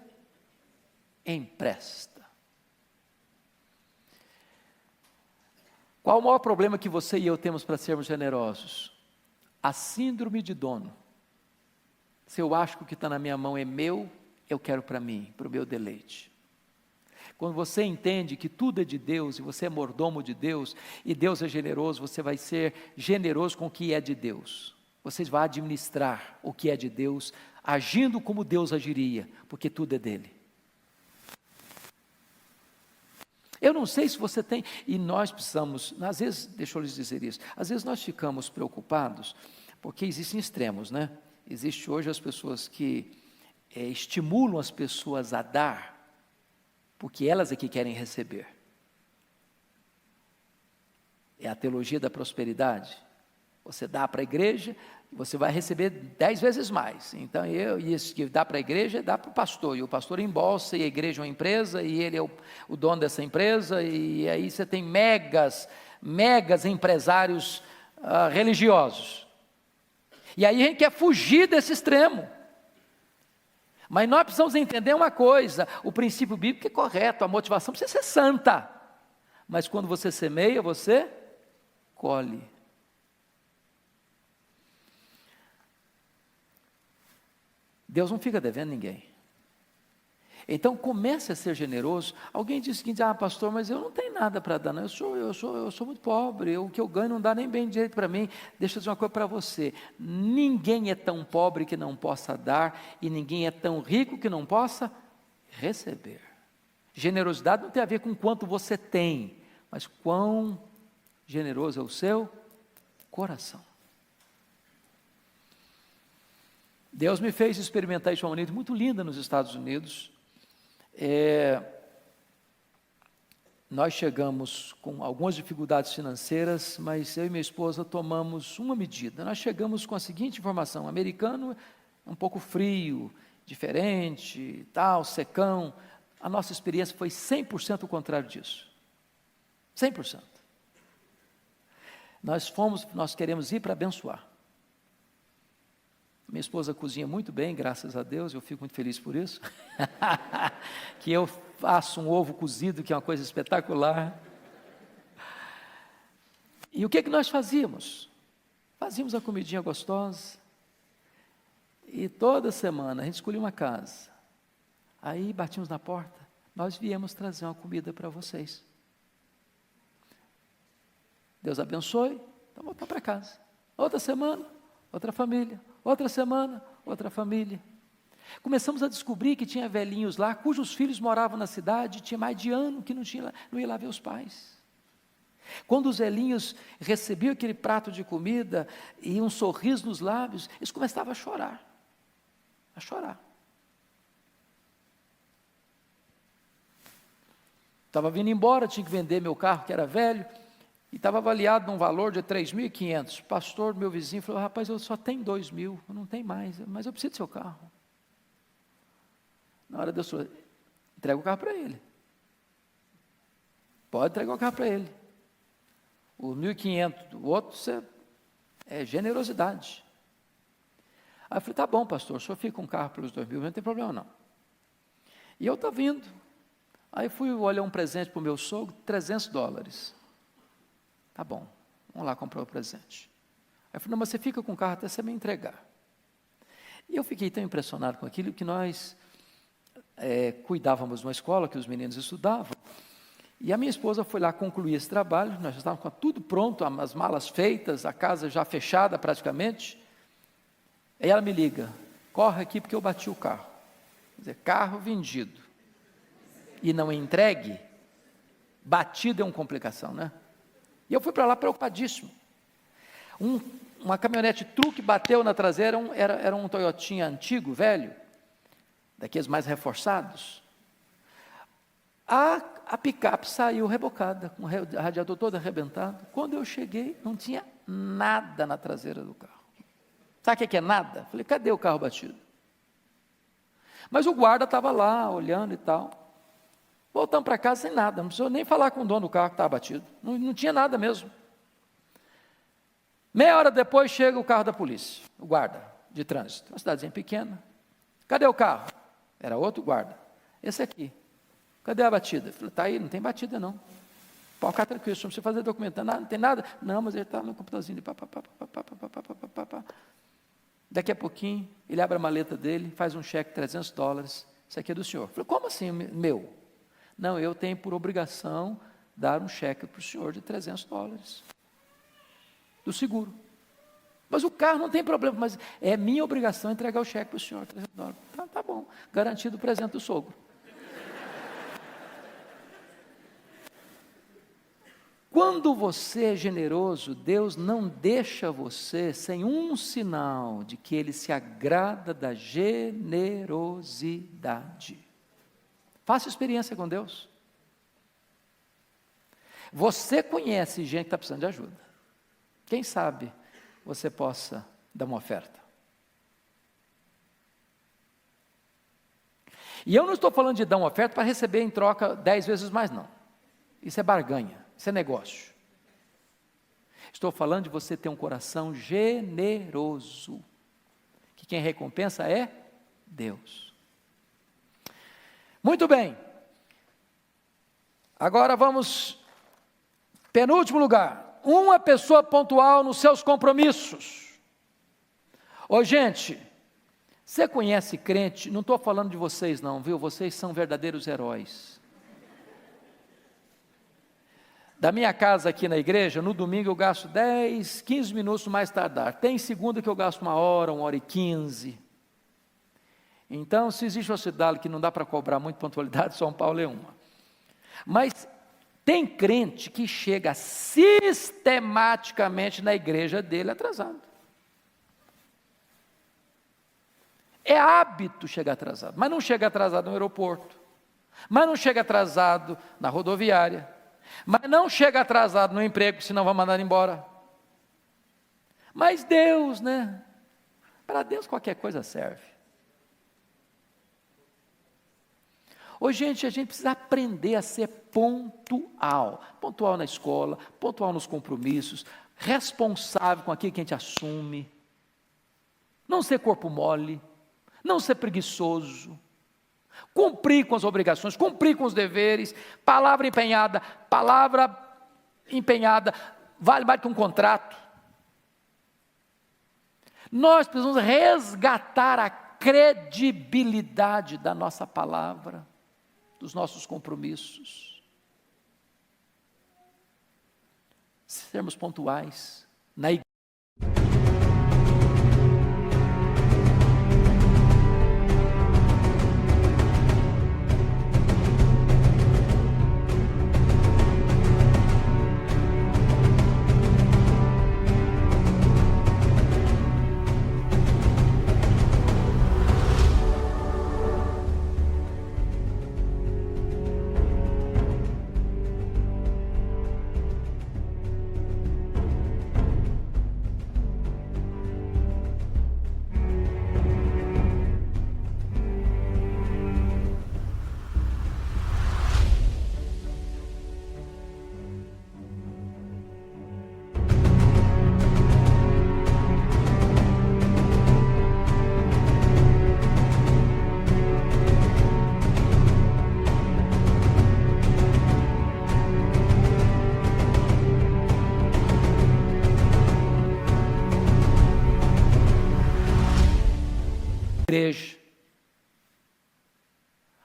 empresta. Qual o maior problema que você e eu temos para sermos generosos? A síndrome de dono. Se eu acho que o que está na minha mão é meu, eu quero para mim, para o meu deleite. Quando você entende que tudo é de Deus, e você é mordomo de Deus, e Deus é generoso, você vai ser generoso com o que é de Deus. Você vai administrar o que é de Deus, agindo como Deus agiria, porque tudo é dele. Eu não sei se você tem, e nós precisamos, às vezes, deixa eu lhes dizer isso, às vezes nós ficamos preocupados, porque existem extremos, né? Existe hoje as pessoas que estimulam as pessoas a dar, porque elas é que querem receber. É a teologia da prosperidade. Você dá para a igreja, você vai receber 10 vezes mais. Então, isso que dá para a igreja, dá para o pastor. E o pastor embolsa, e a igreja é uma empresa, e ele é o dono dessa empresa, e aí você tem megas empresários religiosos. E aí a gente quer fugir desse extremo. Mas nós precisamos entender uma coisa, o princípio bíblico é correto, a motivação precisa ser santa. Mas quando você semeia, você colhe. Deus não fica devendo ninguém. Então comece a ser generoso. Alguém diz o seguinte: pastor, mas eu não tenho nada para dar, não. Eu sou muito pobre, o que eu ganho não dá nem bem direito para mim. Deixa eu dizer uma coisa para você: ninguém é tão pobre que não possa dar, e ninguém é tão rico que não possa receber. Generosidade não tem a ver com quanto você tem, mas quão generoso é o seu coração. Deus me fez experimentar isso de uma maneira muito linda nos Estados Unidos. Nós chegamos com algumas dificuldades financeiras, mas eu e minha esposa tomamos uma medida. Nós chegamos com a seguinte informação: o americano é um pouco frio, diferente, tal, secão. A nossa experiência foi 100% o contrário disso. 100%. Nós queremos ir para abençoar. Minha esposa cozinha muito bem, graças a Deus, eu fico muito feliz por isso. Que eu faço um ovo cozido, que é uma coisa espetacular. E o que nós fazíamos? Fazíamos a comidinha gostosa. E toda semana a gente escolhia uma casa. Aí batíamos na porta, nós viemos trazer uma comida para vocês. Deus abençoe, então voltar para casa. Outra semana, outra família. Outra semana, outra família. Começamos a descobrir que tinha velhinhos lá, cujos filhos moravam na cidade, tinha mais de ano que não ia lá ver os pais. Quando os velhinhos recebiam aquele prato de comida e um sorriso nos lábios, eles começavam a chorar. A chorar. Estava vindo embora, tinha que vender meu carro, que era velho, e estava avaliado num valor de 3.500. O pastor, meu vizinho, falou: rapaz, eu só tenho 2.000, eu não tenho mais, mas eu preciso do seu carro. Na hora Deus falou: entrega o carro para ele. Pode entregar o carro para ele. O 1.500 do outro é generosidade. Aí eu falei: tá bom, pastor, o senhor fica com o carro pelos 2.000, não tem problema não. E eu estava vindo. Aí fui olhar um presente para o meu sogro, $300. Tá bom, vamos lá comprar o presente. Aí eu falei: não, mas você fica com o carro até você me entregar. E eu fiquei tão impressionado com aquilo que nós cuidávamos de uma escola que os meninos estudavam, e a minha esposa foi lá concluir esse trabalho, nós já estávamos com tudo pronto, as malas feitas, a casa já fechada praticamente. Aí ela me liga: corre aqui porque eu bati o carro. Quer dizer, carro vendido e não entregue, batido é uma complicação, né? E eu fui para lá preocupadíssimo. Uma caminhonete truque bateu na traseira, era um Toyotinha antigo, velho, daqueles mais reforçados. A picape saiu rebocada, com o radiador todo arrebentado. Quando eu cheguei, não tinha nada na traseira do carro. Sabe o que é nada? Falei: cadê o carro batido? Mas o guarda estava lá, olhando e tal. Voltamos para casa sem nada, não precisou nem falar com o dono do carro que estava batido. Não tinha nada mesmo. Meia hora depois chega o carro da polícia, o guarda de trânsito, uma cidadezinha pequena. Cadê o carro? Era outro guarda. Esse aqui. Cadê a batida? Eu falei: está aí, não tem batida não. Pode ficar tranquilo, não precisa fazer documento, não tem nada. Não, mas ele está no computadorzinho de pá. Daqui a pouquinho, ele abre a maleta dele, faz um cheque de $300. Isso aqui é do senhor. Eu falei: como assim, meu? Não, eu tenho por obrigação dar um cheque para o senhor de $300 do seguro. Mas o carro não tem problema, mas é minha obrigação entregar o cheque para o senhor, $300. Tá bom, garantido o presente do sogro. Quando você é generoso, Deus não deixa você sem um sinal de que Ele se agrada da generosidade. Faça experiência com Deus. Você conhece gente que está precisando de ajuda. Quem sabe você possa dar uma oferta. E eu não estou falando de dar uma oferta para receber em troca 10 vezes mais, não. Isso é barganha, isso é negócio. Estou falando de você ter um coração generoso, que quem recompensa é Deus. Muito bem, agora vamos, penúltimo lugar, uma pessoa pontual nos seus compromissos. Ô gente, você conhece crente, não estou falando de vocês não, viu, vocês são verdadeiros heróis. Da minha casa aqui na igreja, no domingo eu gasto 10, 15 minutos mais tardar, tem segunda que eu gasto 1h e 15. Então, se existe uma cidade que não dá para cobrar muito pontualidade, São Paulo é uma. Mas tem crente que chega sistematicamente na igreja dele atrasado. É hábito chegar atrasado, mas não chega atrasado no aeroporto, mas não chega atrasado na rodoviária, mas não chega atrasado no emprego, senão vai mandar embora. Mas Deus, né? Para Deus qualquer coisa serve. Hoje, gente, a gente precisa aprender a ser pontual. Pontual na escola, pontual nos compromissos, responsável com aquilo que a gente assume. Não ser corpo mole, não ser preguiçoso. Cumprir com as obrigações, cumprir com os deveres. Palavra empenhada vale mais que um contrato. Nós precisamos resgatar a credibilidade da nossa palavra, dos nossos compromissos. Sermos pontuais na igreja.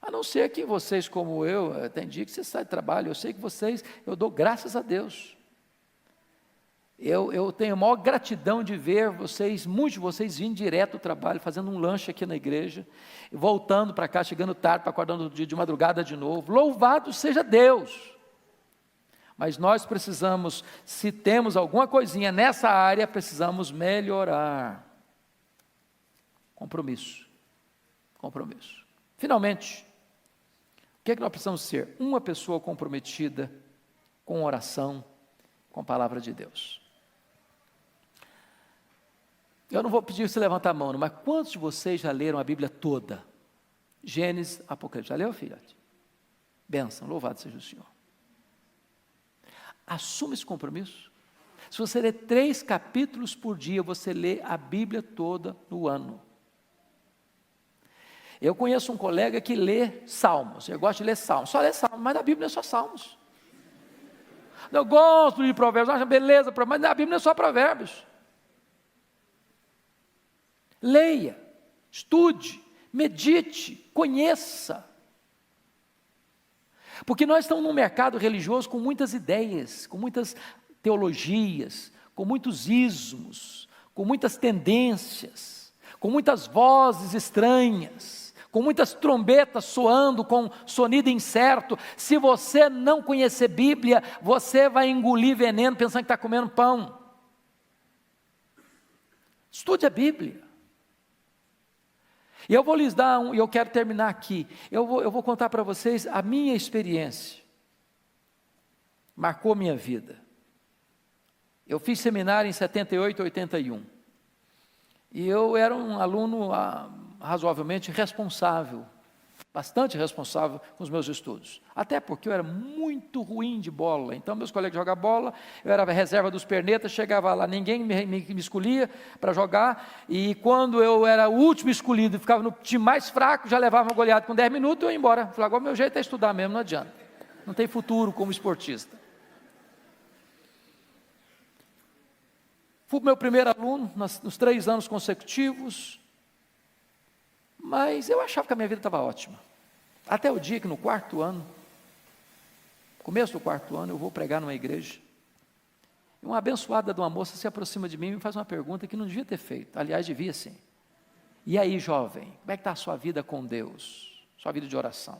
A não ser que vocês, como eu, tem dia que você sai de trabalho, eu sei que vocês, eu dou graças a Deus. Eu tenho a maior gratidão de ver vocês, muitos de vocês vindo direto do trabalho, fazendo um lanche aqui na igreja, voltando para cá, chegando tarde, para acordar no dia de madrugada de novo. Louvado seja Deus! Mas nós precisamos, se temos alguma coisinha nessa área, precisamos melhorar. Compromisso. Finalmente, o que é que nós precisamos ser? Uma pessoa comprometida com oração, com a palavra de Deus. Eu não vou pedir você levantar a mão, mas quantos de vocês já leram a Bíblia toda? Gênesis, Apocalipse. Já leu, filhote? Bênção, louvado seja o Senhor. Assuma esse compromisso. Se você ler 3 capítulos por dia, você lê a Bíblia toda no ano. Eu conheço um colega que lê Salmos, eu gosto de ler Salmos, só lê Salmos, mas na Bíblia não é só Salmos. Eu gosto de Provérbios, acho beleza, mas na Bíblia não é só Provérbios. Leia, estude, medite, conheça. Porque nós estamos num mercado religioso com muitas ideias, com muitas teologias, com muitos ismos, com muitas tendências, com muitas vozes estranhas, com muitas trombetas soando com sonido incerto. Se você não conhecer Bíblia, você vai engolir veneno pensando que está comendo pão. Estude a Bíblia. E eu vou lhes dar e eu quero terminar aqui. Eu vou contar para vocês a minha experiência. Marcou minha vida. Eu fiz seminário em 78, 81. E eu era um aluno razoavelmente responsável, bastante responsável com os meus estudos. Até porque eu era muito ruim de bola. Então, meus colegas jogavam bola, eu era a reserva dos pernetas, chegava lá, ninguém me escolhia para jogar. E quando eu era o último escolhido e ficava no time mais fraco, já levava uma goleada com 10 minutos e eu ia embora. Falei, agora meu jeito é estudar mesmo, não adianta. Não tem futuro como esportista. Fui meu primeiro aluno nos 3 anos consecutivos, mas eu achava que a minha vida estava ótima. Até o dia que no 4º ano, começo do 4º ano, eu vou pregar numa igreja, e uma abençoada de uma moça se aproxima de mim e me faz uma pergunta que não devia ter feito, aliás, devia sim. E aí, jovem, como é que está a sua vida com Deus? Sua vida de oração?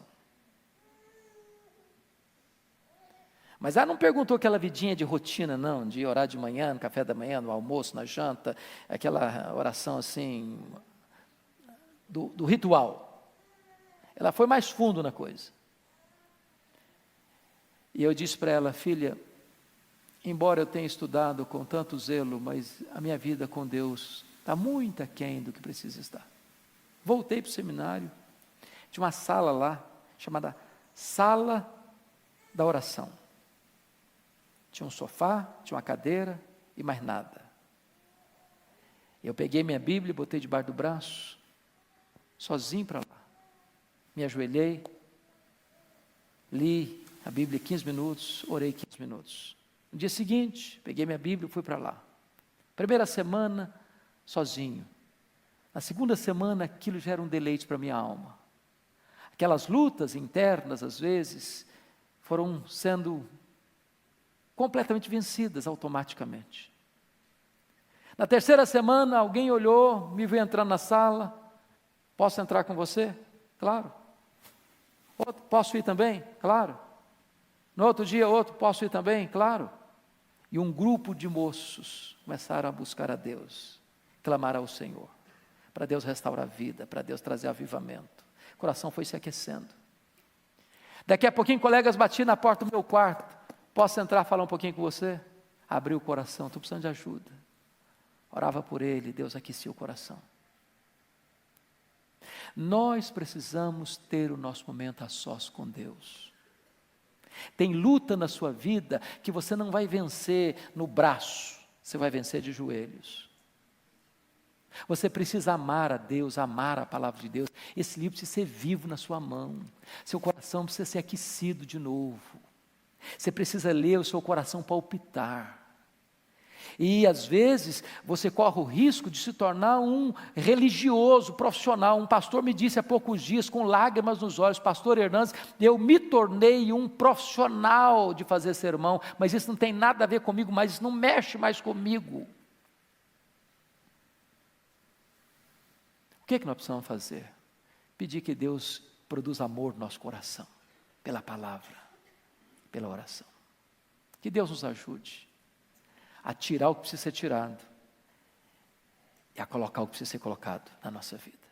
Mas ela não perguntou aquela vidinha de rotina, não, de orar de manhã, no café da manhã, no almoço, na janta, aquela oração assim, do ritual. Ela foi mais fundo na coisa. E eu disse para ela: filha, embora eu tenha estudado com tanto zelo, mas a minha vida com Deus está muito aquém do que precisa estar. Voltei para o seminário, tinha uma sala lá, chamada Sala da Oração. Tinha um sofá, tinha uma cadeira e mais nada. Eu peguei minha Bíblia, botei debaixo do braço, sozinho para lá. Me ajoelhei, li a Bíblia 15 minutos, orei 15 minutos. No dia seguinte, peguei minha Bíblia e fui para lá. Primeira semana, sozinho. Na segunda semana, aquilo já era um deleite para a minha alma. Aquelas lutas internas, às vezes, foram sendo completamente vencidas automaticamente. Na terceira semana, alguém olhou, me viu entrando na sala. Posso entrar com você? Claro. Outro, posso ir também? Claro. No outro dia, outro, posso ir também? Claro. E um grupo de moços começaram a buscar a Deus, clamar ao Senhor, para Deus restaurar a vida, para Deus trazer avivamento. O coração foi se aquecendo. Daqui a pouquinho, colegas batiam na porta do meu quarto. Posso entrar falar um pouquinho com você? Abri o coração, estou precisando de ajuda. Orava por ele, Deus aquecia o coração. Nós precisamos ter o nosso momento a sós com Deus. Tem luta na sua vida que você não vai vencer no braço, você vai vencer de joelhos. Você precisa amar a Deus, amar a palavra de Deus. Esse livro precisa ser vivo na sua mão. Seu coração precisa ser aquecido de novo. Você precisa ler o seu coração palpitar. E às vezes você corre o risco de se tornar um religioso profissional. Um pastor me disse há poucos dias, com lágrimas nos olhos: pastor Hernandes, eu me tornei um profissional de fazer sermão, mas isso não tem nada a ver comigo mais, isso não mexe mais comigo. O que é que nós precisamos fazer? Pedir que Deus produza amor no nosso coração, pela palavra, pela oração. Que Deus nos ajude a tirar o que precisa ser tirado e a colocar o que precisa ser colocado na nossa vida.